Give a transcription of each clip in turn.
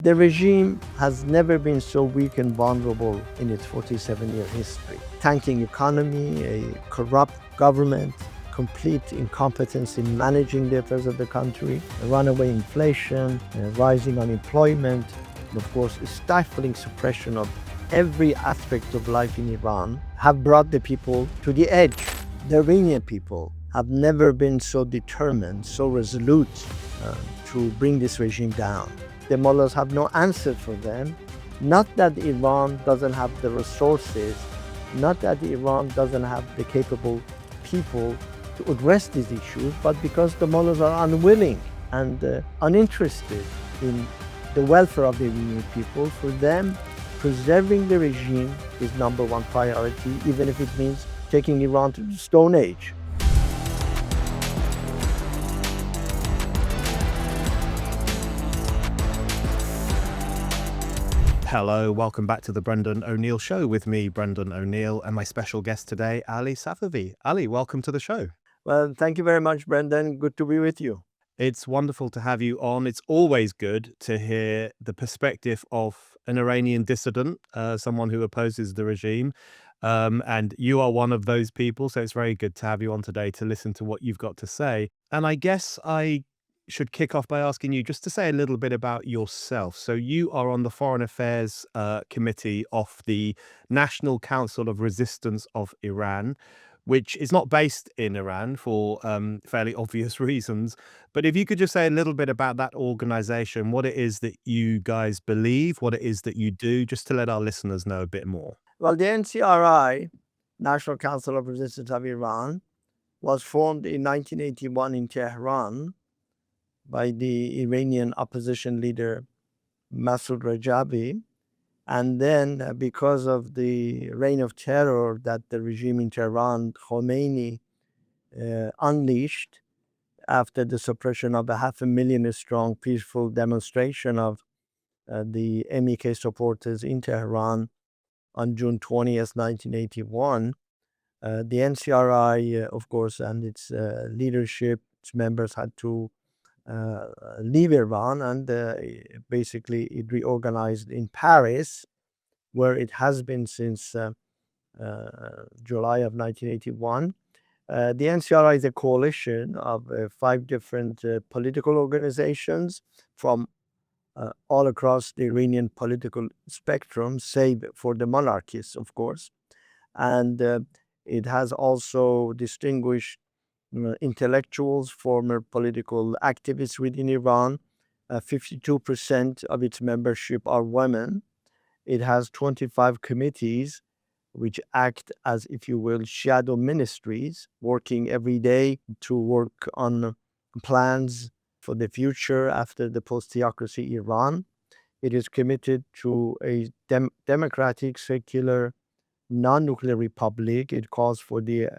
The regime has never been so weak and vulnerable in its 47-year history. Tanking economy, a corrupt government, complete incompetence in managing the affairs of the country, runaway inflation, rising unemployment, and of course, a stifling suppression of every aspect of life in Iran have brought the people to the edge. The Iranian people have never been so determined, so resolute to bring this regime down. The mullahs have no answer for them. Not that Iran doesn't have the resources, not that Iran doesn't have the capable people to address these issues, but because the mullahs are unwilling and uninterested in the welfare of the Iranian people. For them, preserving the regime is number one priority, even if it means taking Iran to the Stone Age. Hello, welcome back to the Brendan O'Neill Show with me, Brendan O'Neill, and my special guest today, Ali Safavi. Ali, welcome to the show. Well, thank you very much, Brendan. Good to be with you. It's wonderful to have you on. It's always good to hear the perspective of an Iranian dissident, someone who opposes the regime. And you are one of those people, so it's very good to have you on today to listen to what you've got to say. And I guess I should kick off by asking you just to say a little bit about yourself. So you are on the Foreign Affairs Committee of the National Council of Resistance of Iran, which is not based in Iran for fairly obvious reasons. But if you could just say a little bit about that organization, what it is that you guys believe, what it is that you do, just to let our listeners know a bit more. Well, the NCRI, National Council of Resistance of Iran, was formed in 1981 in Tehran by the Iranian opposition leader Masoud Rajavi. And then because of the reign of terror that the regime in Tehran, Khamenei, unleashed after the suppression of a 500,000 strong peaceful demonstration of the MEK supporters in Tehran on June 20th, 1981, the NCRI, of course, and its leadership, its members had to leave Iran, and basically it reorganized in Paris, where it has been since July of 1981. The NCRI is a coalition of 5 different political organizations from all across the Iranian political spectrum, save for the monarchists, of course. And it has also distinguished intellectuals, former political activists within Iran. 52% of its membership are women. It has 25 committees, which act as, if you will, shadow ministries, working every day to work on plans for the future after the post-theocracy Iran. It is committed to a democratic, secular, non-nuclear republic. It calls for the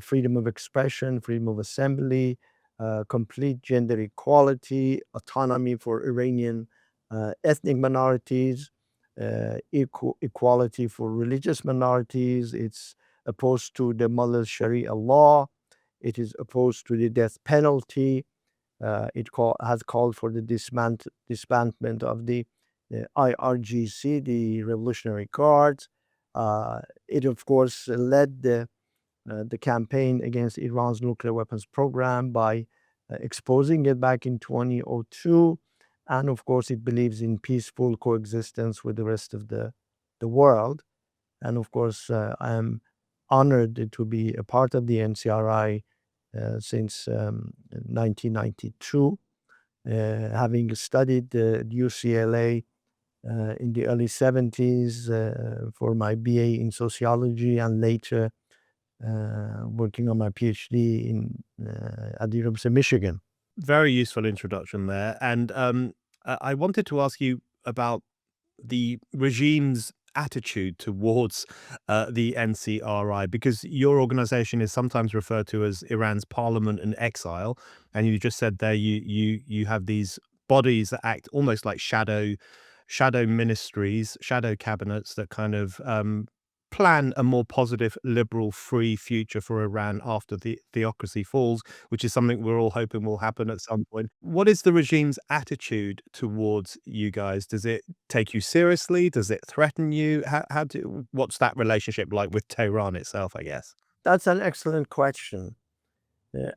freedom of expression, freedom of assembly, complete gender equality, autonomy for Iranian ethnic minorities, equality for religious minorities. It's opposed to the mullahs Sharia law. It is opposed to the death penalty. It has called for the disbandment of the IRGC, the Revolutionary Guards. It, of course, led the campaign against Iran's nuclear weapons program by exposing it back in 2002. And of course, it believes in peaceful coexistence with the rest of the world. And of course, I am honored to be a part of the NCRI since 1992, having studied UCLA in the early 70s for my BA in sociology, and later working on my PhD at the University of Michigan. Very useful introduction there. And I wanted to ask you about the regime's attitude towards the NCRI, because your organization is sometimes referred to as Iran's parliament in exile. And you just said there you have these bodies that act almost like shadow ministries, shadow cabinets that kind of plan a more positive, liberal, free future for Iran after the theocracy falls, which is something we're all hoping will happen at some point. What is the regime's attitude towards you guys? Does it take you seriously? Does it threaten you? What's that relationship like with Tehran itself, I guess? That's an excellent question.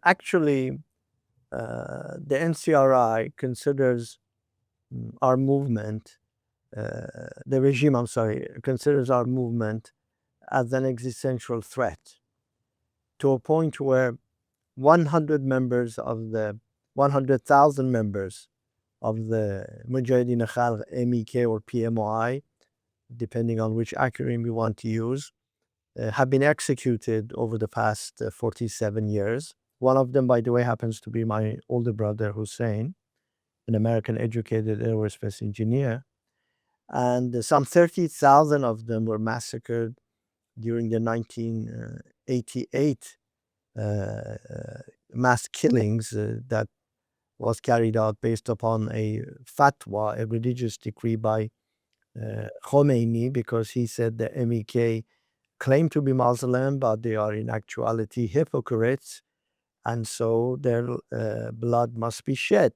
Actually, the NCRI considers our movement, the regime, I'm sorry, considers our movement as an existential threat, to a point where 100 members of the 100,000 members of the Mujahideen Khalq MEK or PMOI, depending on which acronym you want to use, have been executed over the past 47 years. One of them, by the way, happens to be my older brother, Hussein, an American educated aerospace engineer. And some 30,000 of them were massacred during the 1988 mass killings that was carried out based upon a fatwa, a religious decree by Khamenei, because he said the MEK claim to be Muslim, but they are in actuality hypocrites, and so their blood must be shed.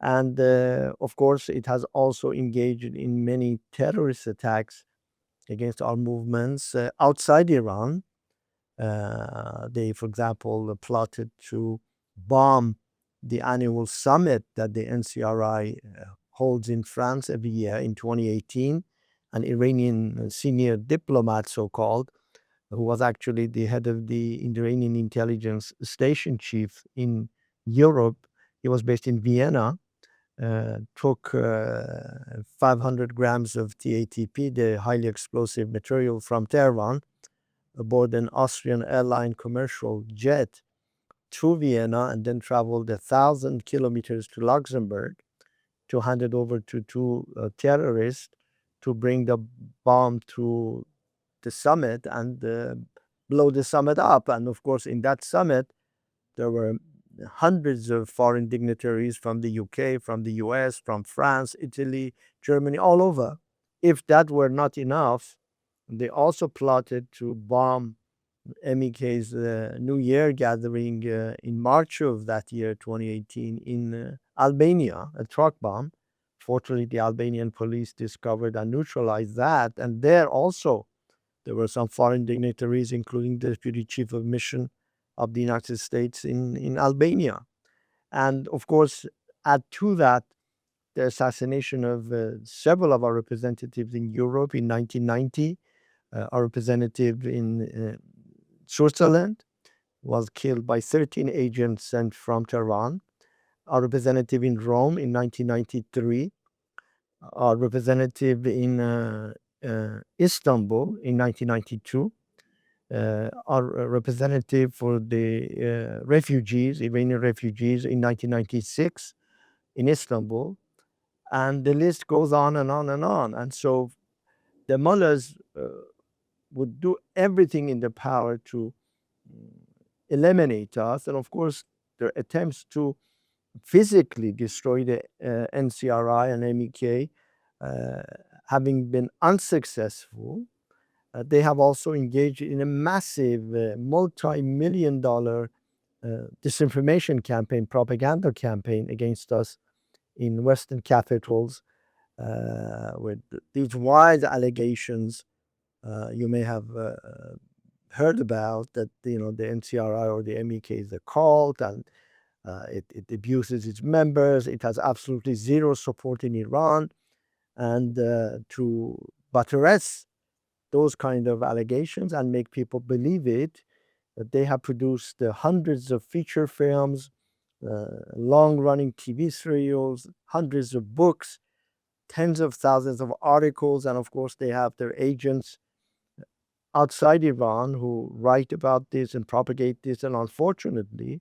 And of course, it has also engaged in many terrorist attacks against our movements outside Iran. They, for example, plotted to bomb the annual summit that the NCRI holds in France every year in 2018. An Iranian senior diplomat, so-called, who was actually the head of the Iranian intelligence station chief in Europe. He was based in Vienna, took 500 grams of TATP, the highly explosive material, from Tehran aboard an Austrian airline commercial jet to Vienna, and then traveled 1,000 kilometers to Luxembourg to hand it over to two terrorists to bring the bomb to the summit and blow the summit up. And of course, in that summit, there were hundreds of foreign dignitaries from the UK, from the US, from France, Italy, Germany, all over. If that were not enough, they also plotted to bomb MEK's New Year gathering in March of that year, 2018, in Albania, a truck bomb. Fortunately, the Albanian police discovered and neutralized that. And there also, there were some foreign dignitaries, including the Deputy Chief of Mission of the United States in Albania. And of course, add to that the assassination of several of our representatives in Europe in 1990. Our representative in Switzerland was killed by 13 agents sent from Tehran. Our representative in Rome in 1993. Our representative in Istanbul in 1992. Our representative for the refugees, Iranian refugees, in 1996 in Istanbul. And the list goes on and on and on. And so the mullahs would do everything in their power to eliminate us. And of course, their attempts to physically destroy the NCRI and MEK, having been unsuccessful, they have also engaged in a massive multi-million-dollar disinformation campaign, propaganda campaign against us in Western capitals, with these wide allegations you may have heard about, that the NCRI or the MEK is a cult, and it abuses its members. It has absolutely zero support in Iran. And to buttress those kind of allegations and make people believe it, that they have produced hundreds of feature films, long-running TV serials, hundreds of books, tens of thousands of articles, and of course they have their agents outside Iran who write about this and propagate this. And unfortunately,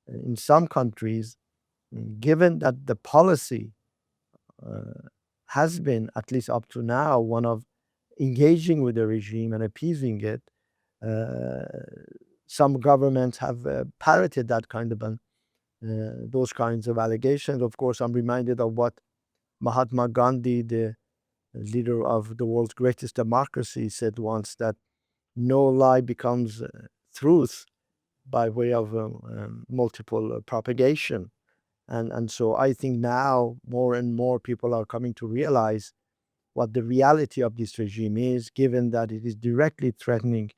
in some countries, given that the policy has been, at least up to now, one of engaging with the regime and appeasing it, some governments have parroted that kind of those kinds of allegations. Of course, I'm reminded of what Mahatma Gandhi, the leader of the world's greatest democracy, said once that no lie becomes truth by way of multiple propagation. And so I think now more and more people are coming to realize what the reality of this regime is, given that it is directly threatening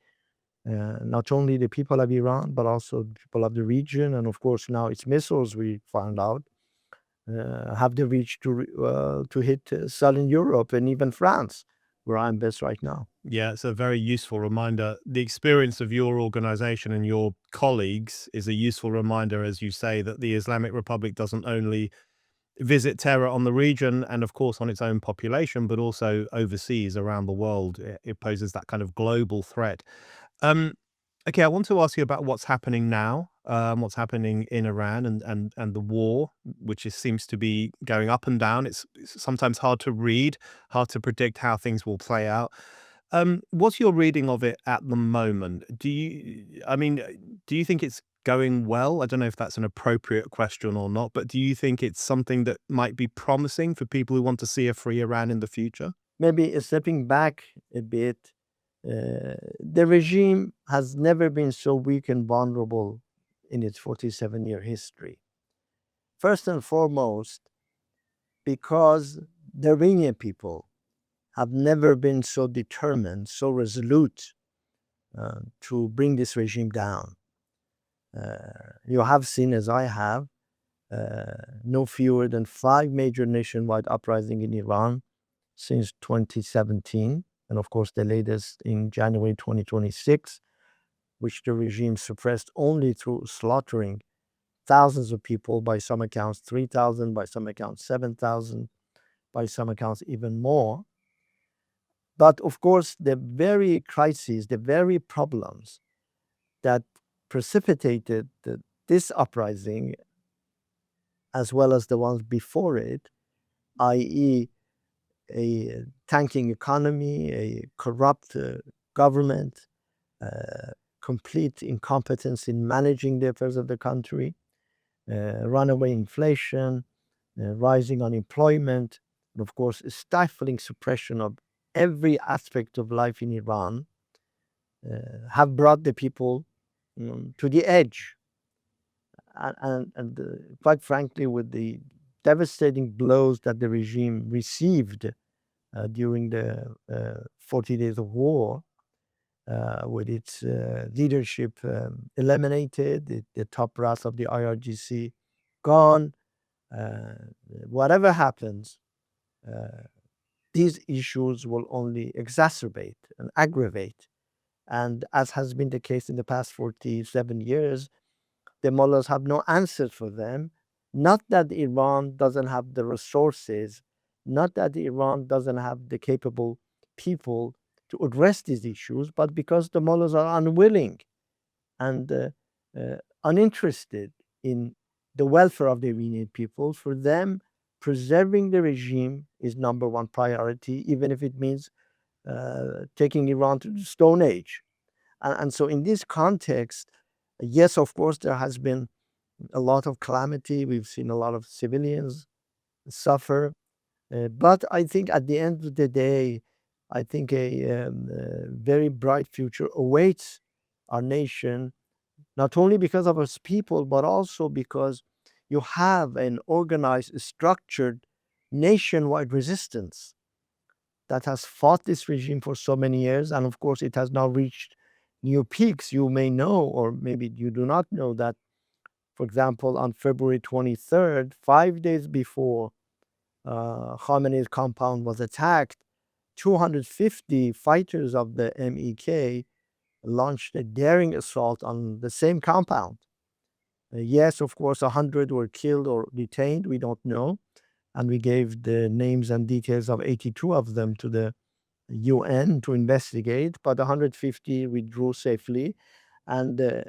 not only the people of Iran, but also the people of the region. And of course, now its missiles, we found out, have the reach to hit southern Europe and even France, where I'm based right now. Yeah, it's a very useful reminder. The experience of your organization and your colleagues is a useful reminder, as you say, that the Islamic Republic doesn't only visit terror on the region and, of course, on its own population, but also overseas around the world. It poses that kind of global threat. Um, okay, I want to ask you about what's happening now, what's happening in Iran and the war, which seems to be going up and down. It's sometimes hard to read, hard to predict how things will play out. What's your reading of it at the moment? I mean, do you think it's going well? I don't know if that's an appropriate question or not, but do you think it's something that might be promising for people who want to see a free Iran in the future? Maybe stepping back a bit, the regime has never been so weak and vulnerable in its 47-year history. First and foremost, because the Iranian people have never been so determined, so resolute to bring this regime down. You have seen, as I have, no fewer than 5 major nationwide uprisings in Iran since 2017, and of course the latest in January 2026, which the regime suppressed only through slaughtering thousands of people, by some accounts 3,000, by some accounts 7,000, by some accounts even more. But of course, the very crises, the very problems that precipitated this uprising, as well as the ones before it, i.e., a tanking economy, a corrupt government, complete incompetence in managing the affairs of the country, runaway inflation, rising unemployment, and of course, a stifling suppression of every aspect of life in Iran, have brought the people to the edge. And quite frankly, with the devastating blows that the regime received during the 40 days of war, with its leadership eliminated, the top brass of the IRGC gone, whatever happens, these issues will only exacerbate and aggravate. And as has been the case in the past 47 years, the mullahs have no answers for them. Not that Iran doesn't have the resources, not that Iran doesn't have the capable people to address these issues, but because the mullahs are unwilling and uninterested in the welfare of the Iranian people. For them, preserving the regime is number one priority, even if it means taking Iran to the Stone Age. And so in this context, yes, of course, there has been a lot of calamity. We've seen a lot of civilians suffer. But I think at the end of the day, I think a very bright future awaits our nation, not only because of its people, but also because you have an organized, structured, nationwide resistance that has fought this regime for so many years. And of course, it has now reached new peaks. You may know, or maybe you do not know, that, for example, on February 23rd, 5 days before Khamenei's compound was attacked, 250 fighters of the MEK launched a daring assault on the same compound. Yes, of course, 100 were killed or detained. We don't know. And we gave the names and details of 82 of them to the UN to investigate, but 150 withdrew safely. And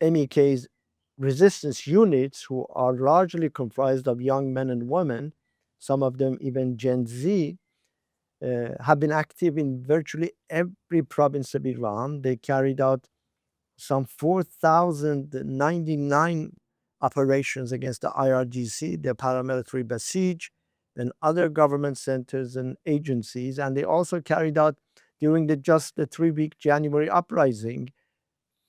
MEK's resistance units, who are largely comprised of young men and women, some of them even Gen Z, have been active in virtually every province of Iran. They carried out some 4,099 operations against the IRGC, the paramilitary Basij, and other government centers and agencies. And they also carried out, during just the 3-week January uprising,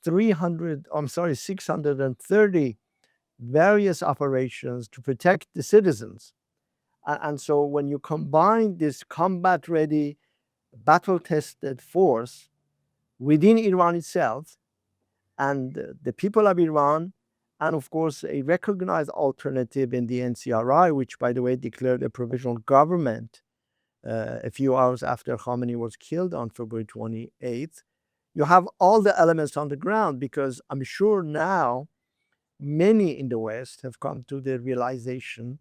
630 various operations to protect the citizens. And so when you combine this combat-ready, battle-tested force within Iran itself, and the people of Iran, and of course a recognized alternative in the NCRI, which by the way declared a provisional government a few hours after Khamenei was killed on February 28th, you have all the elements on the ground, because I'm sure now many in the West have come to the realization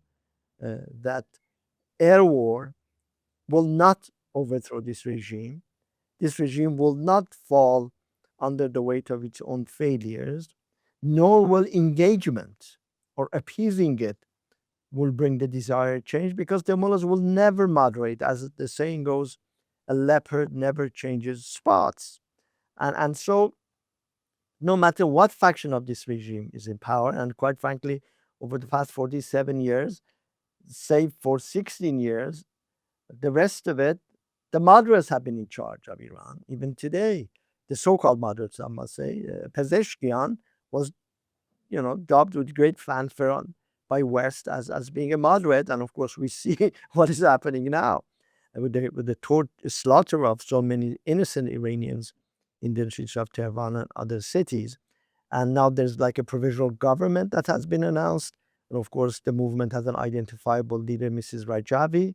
that air war will not overthrow this regime. This regime will not fall under the weight of its own failures, nor will engagement or appeasing it will bring the desired change, because the mullahs will never moderate. As the saying goes, a leopard never changes spots. And so no matter what faction of this regime is in power, and quite frankly, over the past 47 years, save for 16 years, the rest of it, the moderates have been in charge of Iran. Even today, the so-called moderates, I must say, Pezeshkian was, dubbed with great fanfare by West as being a moderate. And of course, we see what is happening now with the slaughter of so many innocent Iranians in the streets of Tehran and other cities. And now there's like a provisional government that has been announced. And of course, the movement has an identifiable leader, Mrs. Rajavi,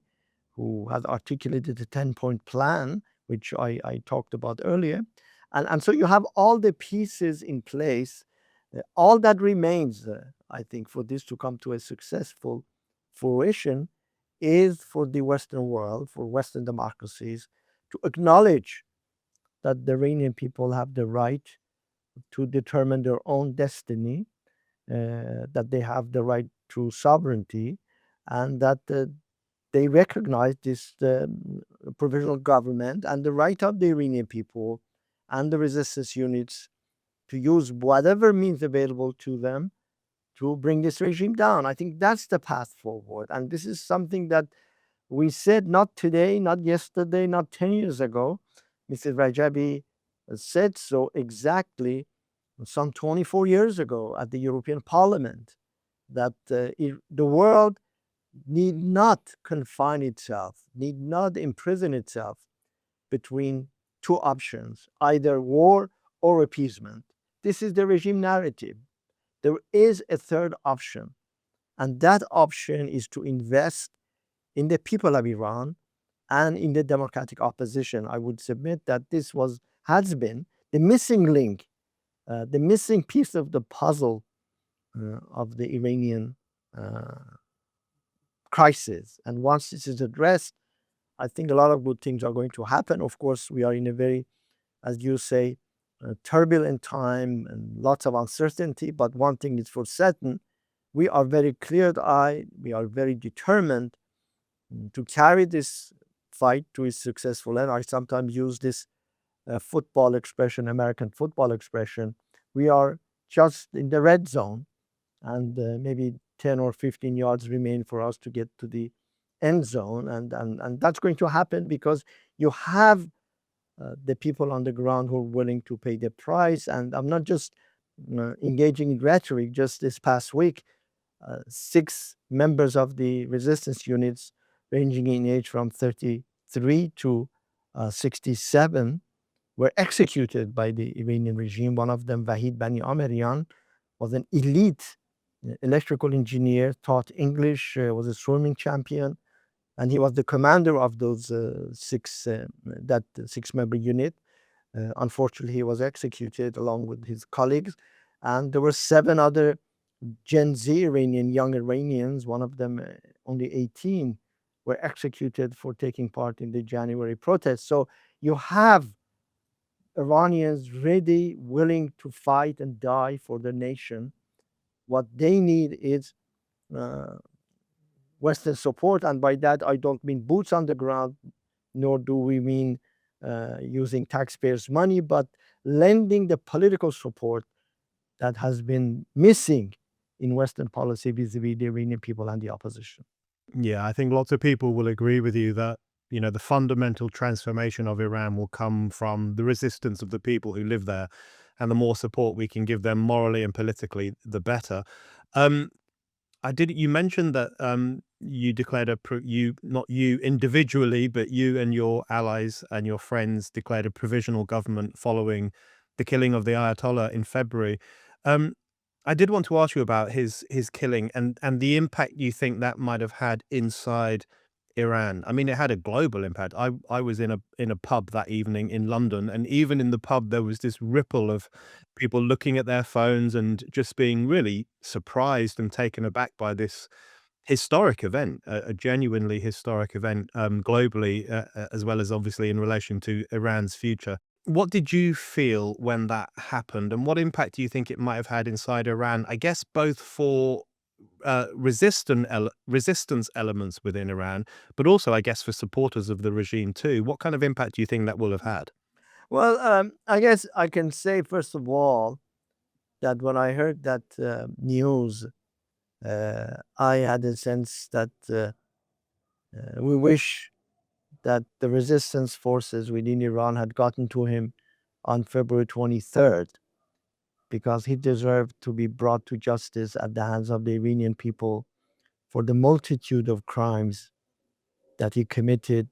who has articulated a 10-point plan, which I talked about earlier. And so you have all the pieces in place. All that remains, I think, for this to come to a successful fruition is for the Western world, for Western democracies, to acknowledge that the Iranian people have the right to determine their own destiny, that they have the right to sovereignty, and that they recognize this provisional government and the right of the Iranian people and the resistance units to use whatever means available to them to bring this regime down. I think that's the path forward. And this is something that we said not today, not yesterday, not 10 years ago. Mrs. Rajabi said so exactly some 24 years ago at the European Parliament, that the world need not confine itself, need not imprison itself between two options, either war or appeasement. This is the regime narrative. There is a third option, and that option is to invest in the people of Iran and in the democratic opposition. I would submit that this has been the missing link, the missing piece of the puzzle of the Iranian crisis. And once this is addressed, I think a lot of good things are going to happen. Of course, we are in a very, as you say, turbulent time and lots of uncertainty. But one thing is for certain, we are very clear-eyed, we are very determined to carry this fight to its successful end. I sometimes use this football expression, American football expression. We are just in the red zone, and maybe 10 or 15 yards remain for us to get to the end zone. And that's going to happen because you have the people on the ground who are willing to pay the price. And I'm not just engaging in rhetoric. Just this past week, 6 members of the resistance units, ranging in age from 33 to 67, were executed by the Iranian regime. One of them, Vahid Bani Amerian, was an elite electrical engineer, taught English, was a swimming champion, and he was the commander of those 6-member unit. Unfortunately, he was executed along with his colleagues, and there were 7 other Gen Z young Iranians, one of them only 18, were executed for taking part in the January protests. So you have Iranians ready, willing to fight and die for the nation. What they need is Western support, and by that I don't mean boots on the ground, nor do we mean using taxpayers' money, but lending the political support that has been missing in Western policy vis-a-vis the Iranian people and the opposition. Yeah, I think lots of people will agree with you that, the fundamental transformation of Iran will come from the resistance of the people who live there. And the more support we can give them morally and politically, the better. Um, you mentioned that you declared you, not you individually, but you and your allies and your friends declared a provisional government following the killing of the Ayatollah in February. Um, I did want to ask you about his killing and the impact you think that might have had inside Iran. I mean, it had a global impact. I was in a pub that evening in London, and even in the pub there was this ripple of people looking at their phones and just being really surprised and taken aback by this historic event, a genuinely historic event, globally, as well as obviously in relation to Iran's future. What did you feel when that happened, and what impact do you think it might have had inside Iran? I guess both for resistance elements within Iran, but also, I guess, for supporters of the regime too. What kind of impact do you think that will have had? Well, I guess I can say, first of all, that when I heard that news, I had a sense that we wish that the resistance forces within Iran had gotten to him on February 23rd, because he deserved to be brought to justice at the hands of the Iranian people for the multitude of crimes that he committed,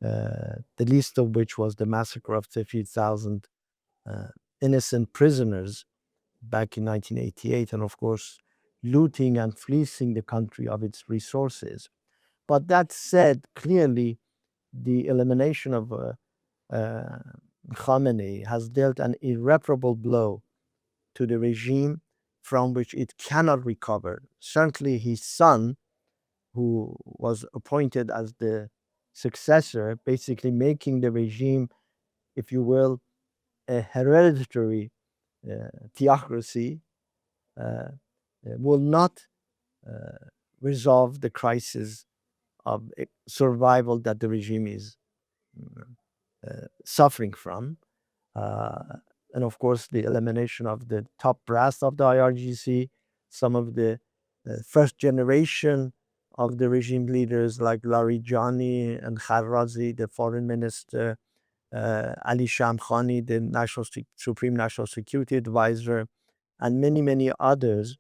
the least of which was the massacre of 50,000 uh, innocent prisoners back in 1988, and of course, looting and fleecing the country of its resources. But that said, clearly, the elimination of uh, Khamenei has dealt an irreparable blow to the regime from which it cannot recover. Certainly, his son, who was appointed as the successor, basically making the regime, if you will, a hereditary theocracy, uh, will not uh, resolve the crisis of survival that the regime is suffering from. Uh, and of course, the elimination of the top brass of the IRGC, some of the first generation of the regime leaders like Larijani and Kharrazi, the foreign minister, Ali Shamkhani, the Supreme National Security Advisor, and many, many others,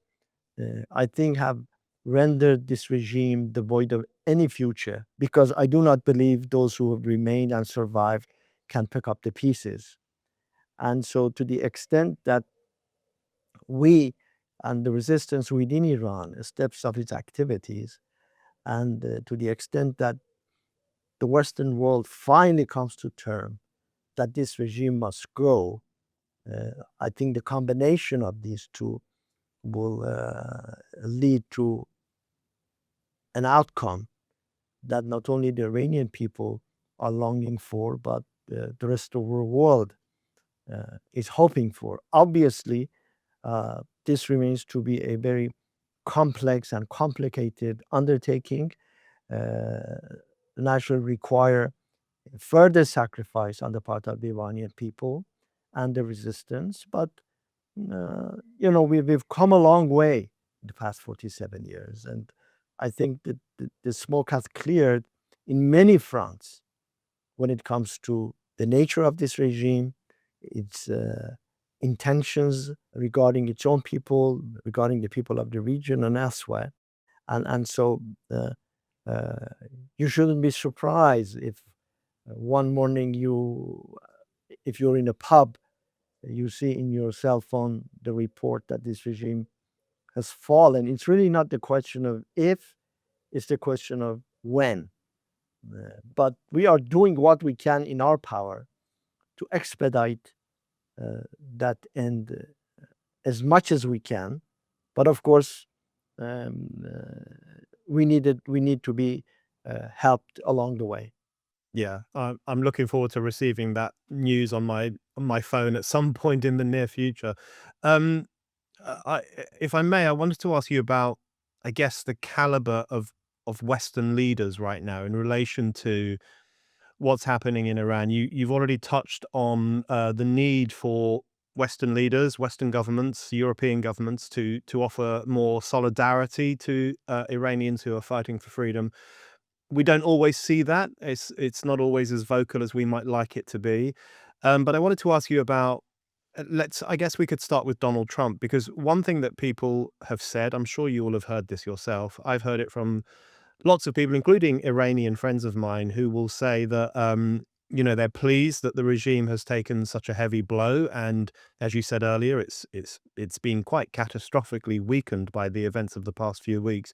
I think have rendered this regime devoid of any future, because I do not believe those who have remained and survived can pick up the pieces. And so, to the extent that we and the resistance within Iran steps up its activities, and to the extent that the Western world finally comes to term that this regime must go, I think the combination of these two will lead to an outcome that not only the Iranian people are longing for, but the rest of the world is hoping for. Obviously, this remains to be a very complex and complicated undertaking. Naturally, require further sacrifice on the part of the Iranian people and the resistance. But we've come a long way in the past 47 years, and I think that the smoke has cleared in many fronts when it comes to the nature of this regime, its intentions regarding its own people, regarding the people of the region and elsewhere. And so uh, uh, you shouldn't be surprised if one morning if you're in a pub, you see in your cell phone the report that this regime has fallen. It's really not the question of if, it's the question of when. But we are doing what we can in our power to expedite that end as much as we can. But of course, um, we need to be helped along the way. Yeah, I'm looking forward to receiving that news on my phone at some point in the near future. Um, if I may, I wanted to ask you about, I guess, the caliber of Western leaders right now in relation to what's happening in Iran. You've already touched on the need for Western leaders, Western governments, European governments to offer more solidarity to Iranians who are fighting for freedom. We don't always see that. It's not always as vocal as we might like it to be. But I wanted to ask you about I guess we could start with Donald Trump, because one thing that people have said, I'm sure you all have heard this yourself. I've heard it from lots of people, including Iranian friends of mine, who will say that, they're pleased that the regime has taken such a heavy blow. And as you said earlier, it's been quite catastrophically weakened by the events of the past few weeks.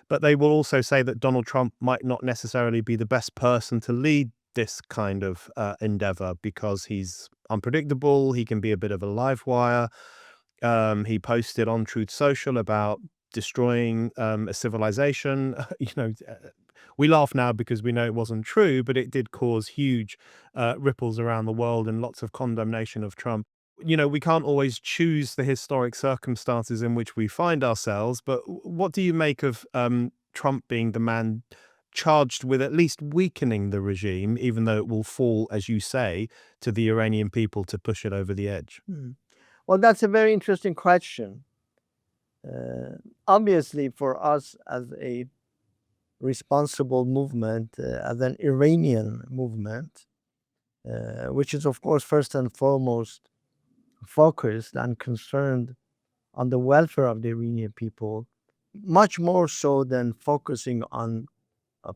But they will also say that Donald Trump might not necessarily be the best person to lead this kind of endeavor, because he's unpredictable. He can be a bit of a live wire. He posted on Truth Social about destroying a civilization. We laugh now because we know it wasn't true, but it did cause huge ripples around the world and lots of condemnation of Trump. We can't always choose the historic circumstances in which we find ourselves, but what do you make of Trump being the man charged with at least weakening the regime, even though it will fall, as you say, to the Iranian people to push it over the edge? Well, that's a very interesting question. Obviously, for us as a responsible movement, as an Iranian movement, which is, of course, first and foremost focused and concerned on the welfare of the Iranian people, much more so than focusing on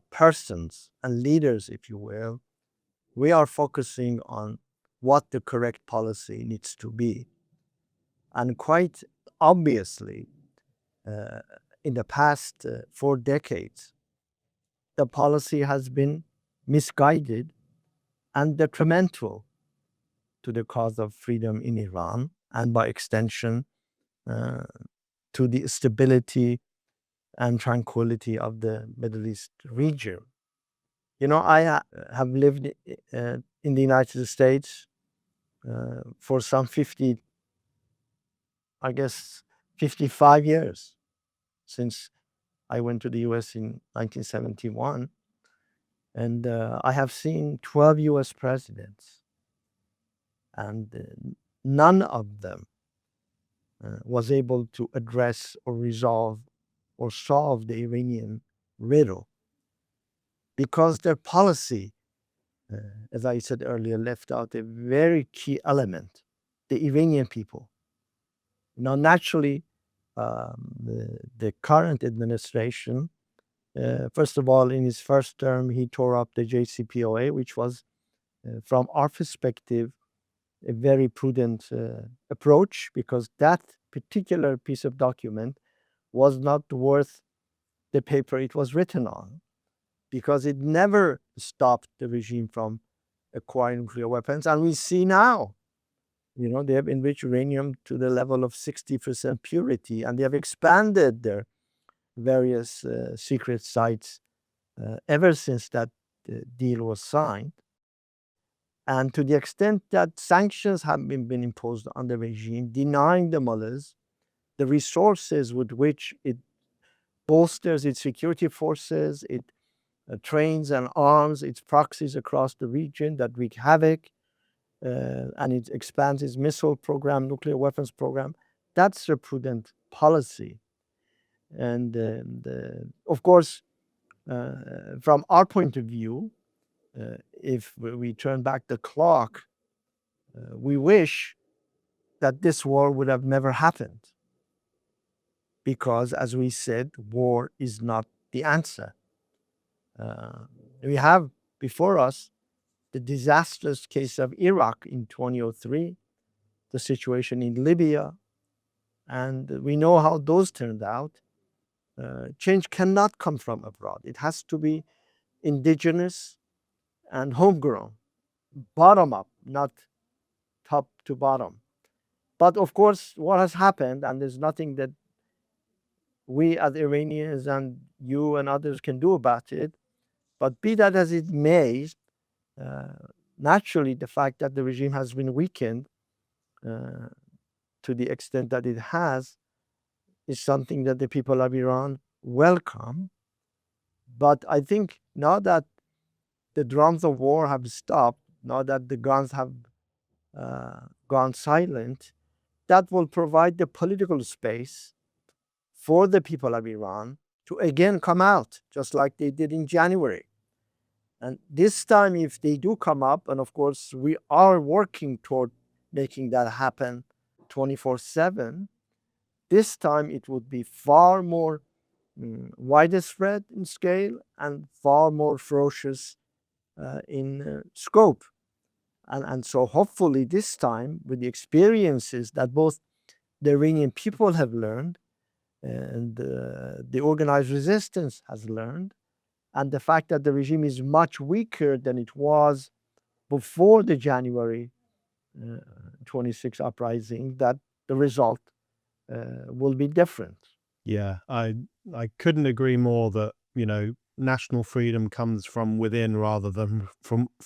persons and leaders, if you will. We are focusing on what the correct policy needs to be. And quite obviously, in the past 4 decades, the policy has been misguided and detrimental to the cause of freedom in Iran, and by extension, to the stability and tranquility of the Middle East region. I have lived in the United States for some 55 years, since I went to the US in 1971. And I have seen 12 US presidents, and none of them was able to address or resolve or solve the Iranian riddle, because their policy, as I said earlier, left out a very key element: the Iranian people. Now, naturally, the current administration, first of all, in his first term, he tore up the JCPOA, which was, from our perspective, a very prudent approach, because that particular piece of document was not worth the paper it was written on, because it never stopped the regime from acquiring nuclear weapons. And we see now, they have enriched uranium to the level of 60% purity, and they have expanded their various secret sites ever since that deal was signed. And to the extent that sanctions have been imposed on the regime, denying the mullahs the resources with which it bolsters its security forces, it trains and arms its proxies across the region that wreak havoc, and it expands its missile program, nuclear weapons program. That's a prudent policy. And of course, from our point of view, if we turn back the clock, we wish that this war would have never happened, because, as we said, war is not the answer. We have before us the disastrous case of Iraq in 2003, the situation in Libya, and we know how those turned out. Change cannot come from abroad. It has to be indigenous and homegrown, bottom up, not top to bottom. But of course, what has happened, and there's nothing that we as Iranians and you and others can do about it, but be that as it may, naturally, the fact that the regime has been weakened to the extent that it has is something that the people of Iran welcome. But I think now that the drums of war have stopped, now that the guns have gone silent, that will provide the political space for the people of Iran to again come out, just like they did in January. And this time, if they do come up, and of course, we are working toward making that happen 24/7, this time it would be far more widespread in scale and far more ferocious in scope. And so hopefully this time, with the experiences that both the Iranian people have learned and the organized resistance has learned, and the fact that the regime is much weaker than it was before the January 26 uprising, that the result will be different. Yeah, I couldn't agree more that, national freedom comes from within rather than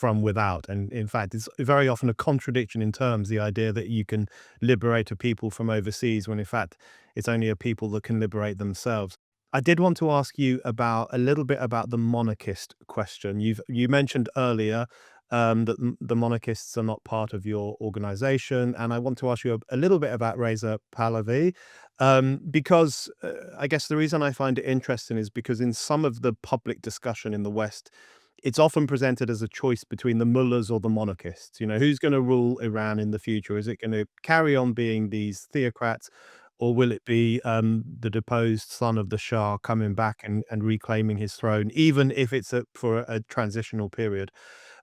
from without. And in fact, it's very often a contradiction in terms, the idea that you can liberate a people from overseas when in fact it's only a people that can liberate themselves. I did want to ask you about a little bit about the monarchist question. You mentioned earlier that the monarchists are not part of your organization, and I want to ask you a little bit about Reza Pahlavi. Because I guess the reason I find it interesting is because in some of the public discussion in the West, it's often presented as a choice between the mullahs or the monarchists. Who's going to rule Iran in the future? Is it going to carry on being these theocrats, or will it be the deposed son of the Shah coming back and reclaiming his throne, even if it's for a transitional period?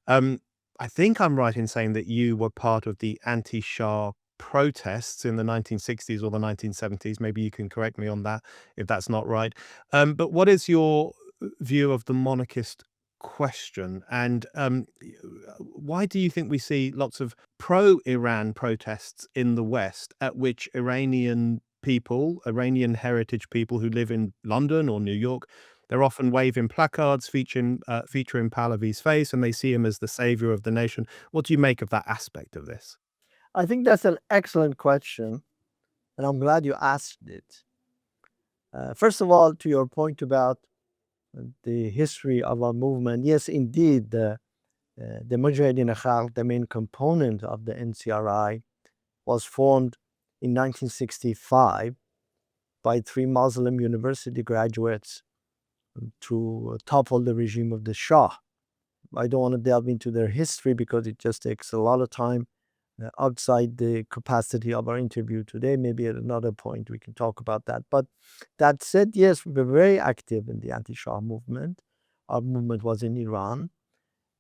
Um, I think I'm right in saying that you were part of the anti-Shah protests in the 1960s or the 1970s. Maybe you can correct me on that if that's not right. But what is your view of the monarchist question? And why do you think we see lots of pro-Iran protests in the West at which Iranian people, Iranian heritage people who live in London or New York, they're often waving placards featuring Pahlavi's face, and they see him as the savior of the nation. What do you make of that aspect of this? I think that's an excellent question, and I'm glad you asked it. First of all, to your point about the history of our movement, yes, indeed, the Mujahideen Khalq, the main component of the NCRI, was formed in 1965 by 3 Muslim university graduates to topple the regime of the Shah. I don't want to delve into their history because it just takes a lot of time outside the capacity of our interview today. Maybe at another point we can talk about that. But that said, yes, we were very active in the anti-Shah movement. Our movement was in Iran.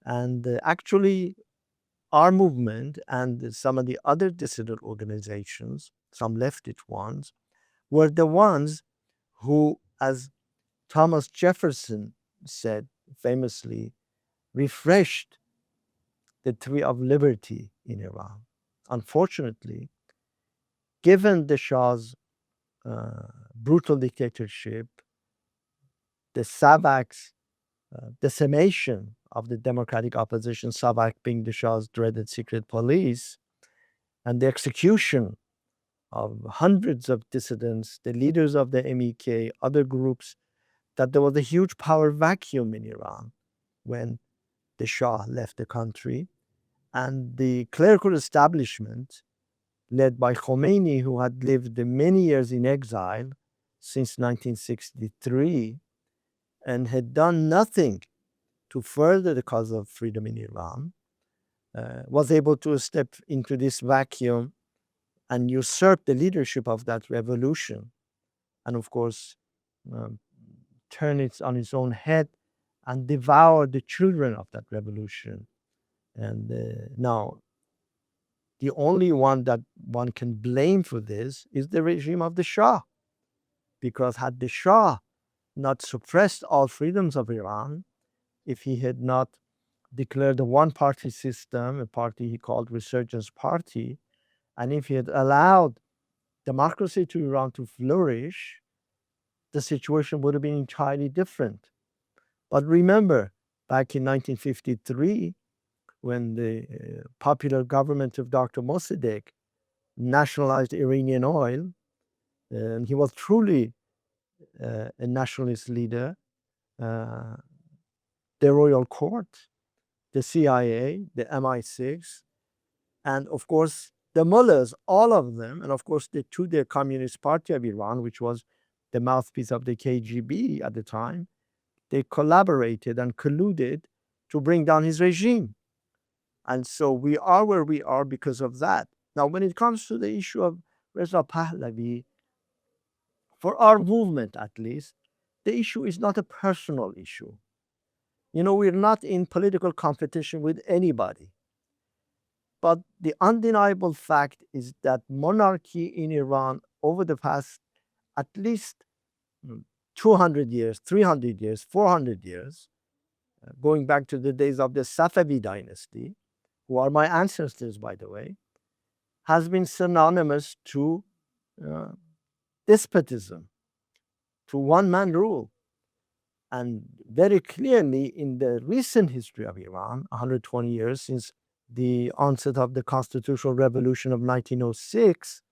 And actually, our movement and some of the other dissident organizations, some leftist ones, were the ones who, as Thomas Jefferson said famously, refreshed the tree of liberty in Iran. Unfortunately, given the Shah's brutal dictatorship, the SAVAK's decimation of the democratic opposition, SAVAK being the Shah's dreaded secret police, and the execution of hundreds of dissidents, the leaders of the MEK, other groups, that there was a huge power vacuum in Iran when the Shah left the country. And the clerical establishment, led by Khamenei, who had lived many years in exile since 1963 and had done nothing to further the cause of freedom in Iran, was able to step into this vacuum and usurp the leadership of that revolution. And of course, turn it on its own head and devour the children of that revolution. And now, the only one that one can blame for this is the regime of the Shah. Because had the Shah not suppressed all freedoms of Iran, if he had not declared a one-party system, a party he called Resurgence Party, and if he had allowed democracy to Iran to flourish, the situation would have been entirely different. But remember, back in 1953, when the popular government of Dr. Mossadegh nationalized Iranian oil, and he was truly a nationalist leader, the royal court, the CIA, the MI6, and of course, The mullahs, all of them, and of course to the Communist Party of Iran, which was the mouthpiece of the KGB at the time, they collaborated and colluded to bring down his regime. And so we are where we are because of that. Now, when it comes to the issue of Reza Pahlavi, for our movement at least, the issue is not a personal issue. We're not in political competition with anybody. But the undeniable fact is that monarchy in Iran over the past at least 200 years, 300 years, 400 years, going back to the days of the Safavi dynasty, who are my ancestors, by the way, has been synonymous to despotism, to one-man rule. And very clearly in the recent history of Iran, 120 years since the onset of the constitutional revolution of 1906,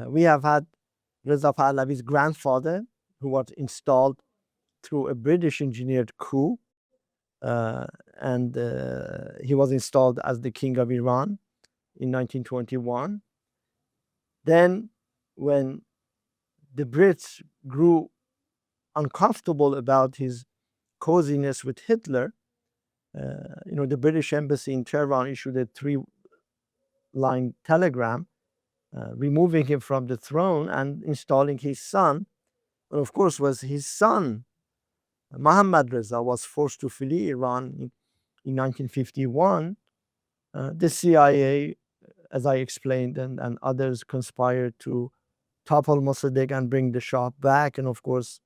we have had Reza Pahlavi's grandfather, who was installed through a British engineered coup, and he was installed as the king of Iran in 1921. Then, when the Brits grew uncomfortable about his coziness with Hitler, the British embassy in Tehran issued a 3-line telegram removing him from the throne and installing his son. And of course, was his son, Mohammad Reza, was forced to flee Iran in 1951. The CIA, as I explained, and others conspired to topple Mossadegh and bring the Shah back. And of course,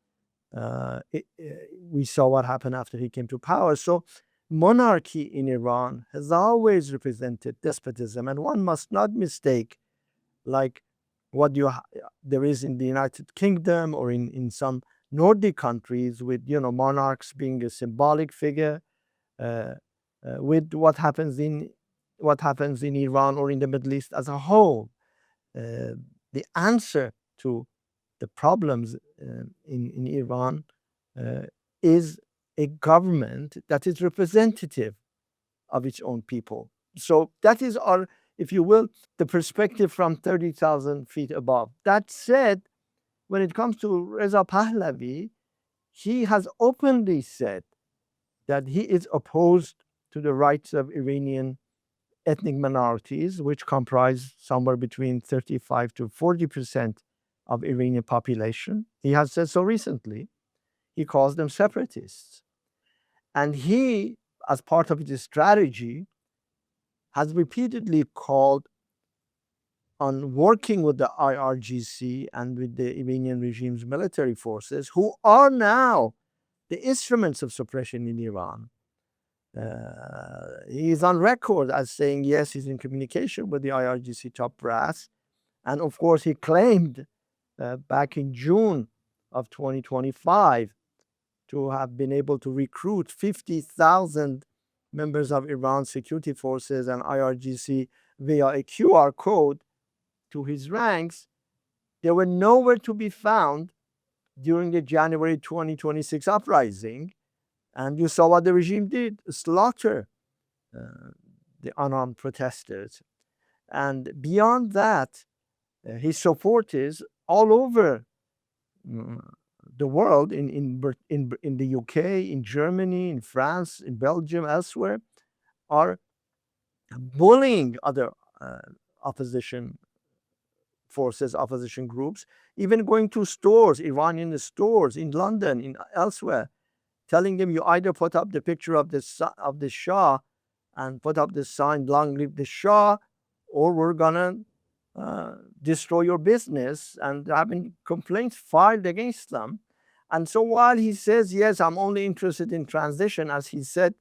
we saw what happened after he came to power. So monarchy in Iran has always represented despotism, and one must not mistake like what there is in the United Kingdom or in some Nordic countries with monarchs being a symbolic figure, with what happens in Iran or in the Middle East as a whole. The answer to the problems in Iran is a government that is representative of its own people. So that is our, if you will, the perspective from 30,000 feet above. That said, when it comes to Reza Pahlavi, he has openly said that he is opposed to the rights of Iranian ethnic minorities, which comprise somewhere between 35 to 40% of Iranian population. He has said so recently. He calls them separatists. And he, as part of his strategy, has repeatedly called on working with the IRGC and with the Iranian regime's military forces, who are now the instruments of suppression in Iran. He is on record as saying, yes, he's in communication with the IRGC top brass. And of course, he claimed back in June of 2025 to have been able to recruit 50,000 members of Iran's security forces and IRGC via a QR code to his ranks. They were nowhere to be found during the January 2026 uprising. And you saw what the regime did, slaughter the unarmed protesters. And beyond that, his supporters all over the world, in the UK, in Germany, in France, in Belgium, elsewhere, are bullying other opposition forces, opposition groups, even going to stores, Iranian stores in London, in elsewhere, telling them you either put up the picture of the Shah and put up the sign, long live the Shah, or we're gonna destroy your business, and having complaints filed against them. And so while he says, yes, I'm only interested in transition, as he said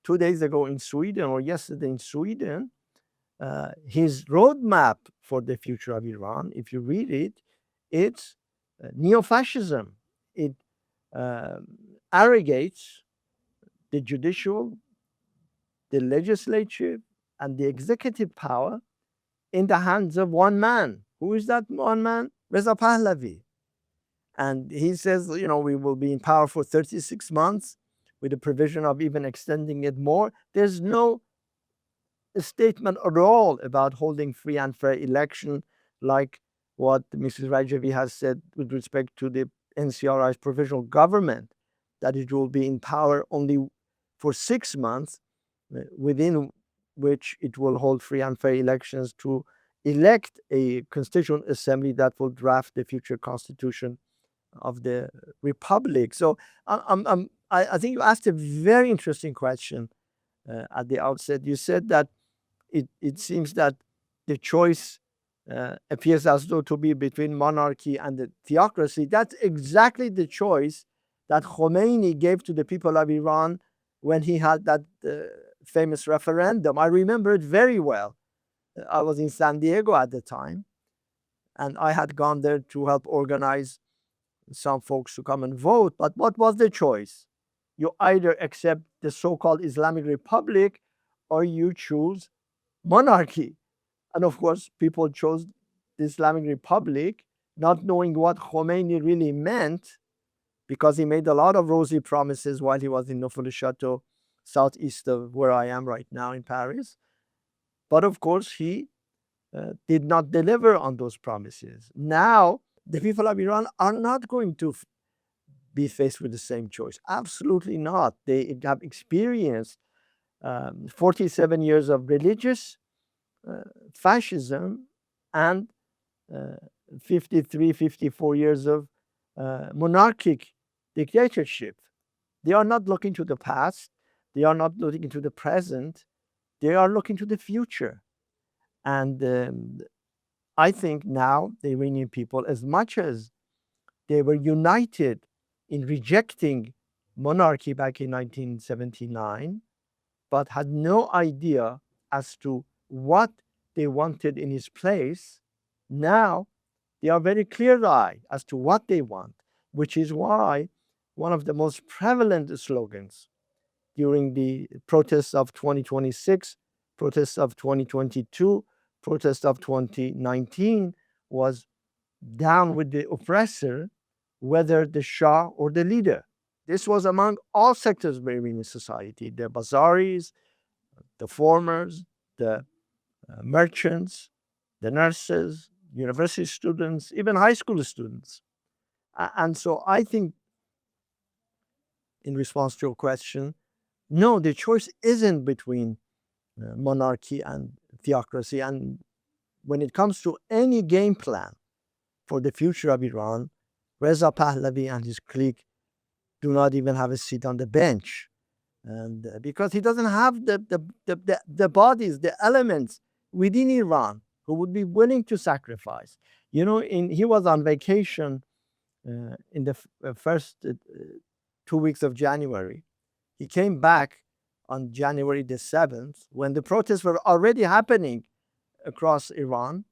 2 days ago in Sweden or yesterday in Sweden, his roadmap for the future of Iran, if you read it, it's neo-fascism. It arrogates the judicial, the legislature, and the executive power in the hands of one man. Who is that one man? Reza Pahlavi. And he says, we will be in power for 36 months with the provision of even extending it more. There's no a statement at all about holding free and fair election, like what Mrs. Rajavi has said with respect to the NCRI's provisional government, that it will be in power only for 6 months, within which it will hold free and fair elections to elect a constituent assembly that will draft the future constitution of the republic. So I think you asked a very interesting question at the outset. You said that it seems that the choice appears as though to be between monarchy and the theocracy. That's exactly the choice that Khomeini gave to the people of Iran when he had that famous referendum. I remember it very well. I was in San Diego at the time, and I had gone there to help organize some folks to come and vote. But what was the choice? You either accept the so-called Islamic Republic or you choose monarchy. And of course, people chose the Islamic Republic, not knowing what Khomeini really meant, because he made a lot of rosy promises while he was in Neaufle-le-Château, southeast of where I am right now in Paris. But of course, he did not deliver on those promises. Now, the people of Iran are not going to be faced with the same choice. Absolutely not. They have experienced 47 years of religious fascism and 53, 54 years of monarchic dictatorship. They are not looking to the past. They are not looking to the present. They are looking to the future. And I think now the Iranian people, as much as they were united in rejecting monarchy back in 1979, but had no idea as to what they wanted in its place, now they are very clear-eyed as to what they want, which is why one of the most prevalent slogans during the protests of 2026, protests of 2022, protests of 2019 was down with the oppressor, whether the Shah or the leader. This was among all sectors of Iranian society, the bazaris, the farmers, the merchants, the nurses, university students, even high school students. And so I think, in response to your question, no, the choice isn't between monarchy and theocracy. And when it comes to any game plan for the future of Iran, Reza Pahlavi and his clique do not even have a seat on the bench. And because he doesn't have the bodies, the elements within Iran who would be willing to sacrifice. You know, he was on vacation in the first 2 weeks of January. He came back on January the 7th when the protests were already happening across Iran.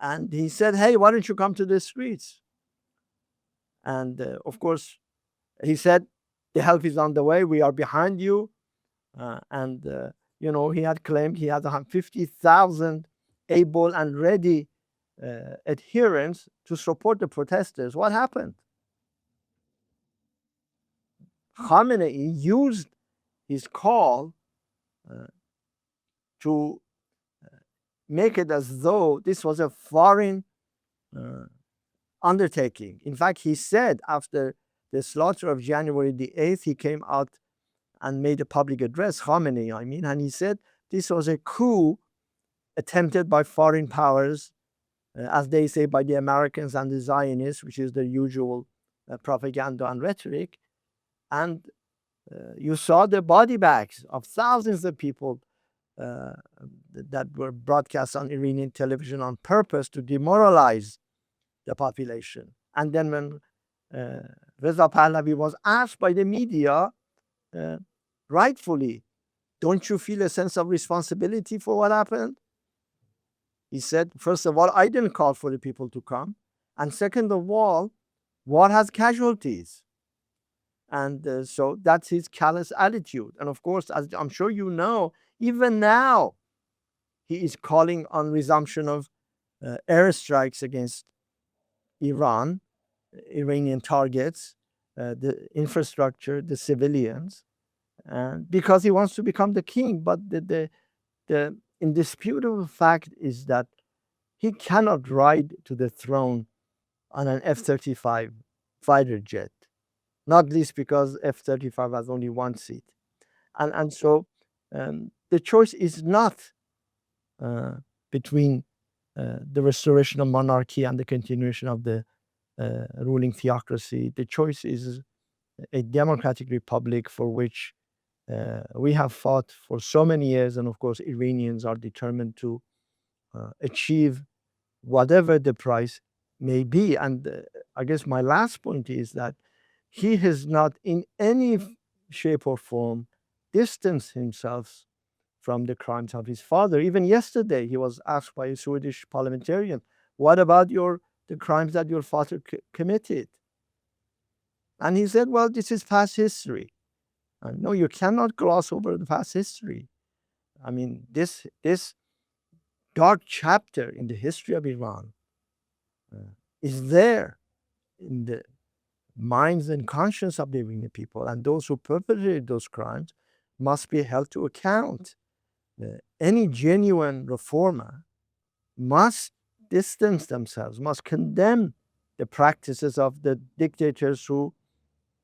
And he said, hey, why don't you come to the streets? And of course, he said, the help is on the way. We are behind you. You know, he had claimed he had 50,000 able and ready adherents to support the protesters. What happened? Khamenei used his call to make it as though this was a foreign undertaking. In fact, he said after the slaughter of January the 8th, he came out and made a public address, Khamenei, I mean, and he said this was a coup attempted by foreign powers, as they say, by the Americans and the Zionists, which is the usual propaganda and rhetoric. And you saw the body bags of thousands of people that were broadcast on Iranian television on purpose to demoralize the population. And then when Reza Pahlavi was asked by the media, rightfully, don't you feel a sense of responsibility for what happened? He said, first of all, I didn't call for the people to come. And second of all, war has casualties. And so that's his callous attitude. And of course, as I'm sure you know, even now, he is calling on resumption of airstrikes against Iran, Iranian targets, the infrastructure, the civilians, because he wants to become the king. But the the indisputable fact is that he cannot ride to the throne on an F-35 fighter jet, not least because F-35 has only one seat. And so the choice is not between the restoration of monarchy and the continuation of the ruling theocracy. The choice is a democratic republic for which we have fought for so many years, and of course, Iranians are determined to achieve whatever the price may be. And I guess my last point is that he has not in any shape or form distanced himself from the crimes of his father. Even yesterday, he was asked by a Swedish parliamentarian, what about the crimes that your father committed? And he said, well, this is past history. And no, you cannot gloss over the past history. I mean, this dark chapter in the history of Iran is there in the minds and conscience of the Iranian people, and those who perpetrated those crimes must be held to account. Any genuine reformer must distance themselves, must condemn the practices of the dictators who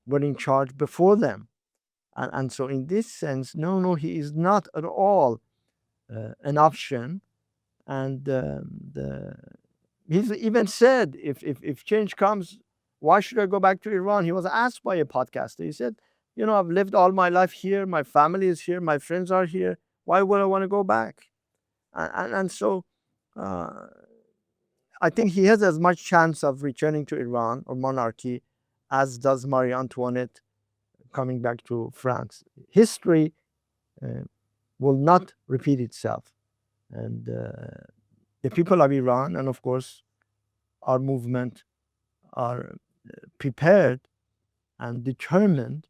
were in charge before them. And so in this sense, no, he is not at all an option. And he's even said, if change comes, why should I go back to Iran? He was asked by a podcaster. He said, I've lived all my life here. My family is here. My friends are here. Why would I want to go back? And so I think he has as much chance of returning to Iran or monarchy as does Marie Antoinette coming back to France. History will not repeat itself. And the people of Iran, and of course our movement, are prepared and determined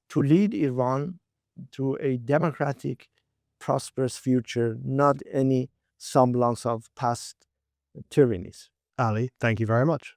to lead Iran to a democratic, prosperous future, not any semblance of past tyrannies. Ali, thank you very much.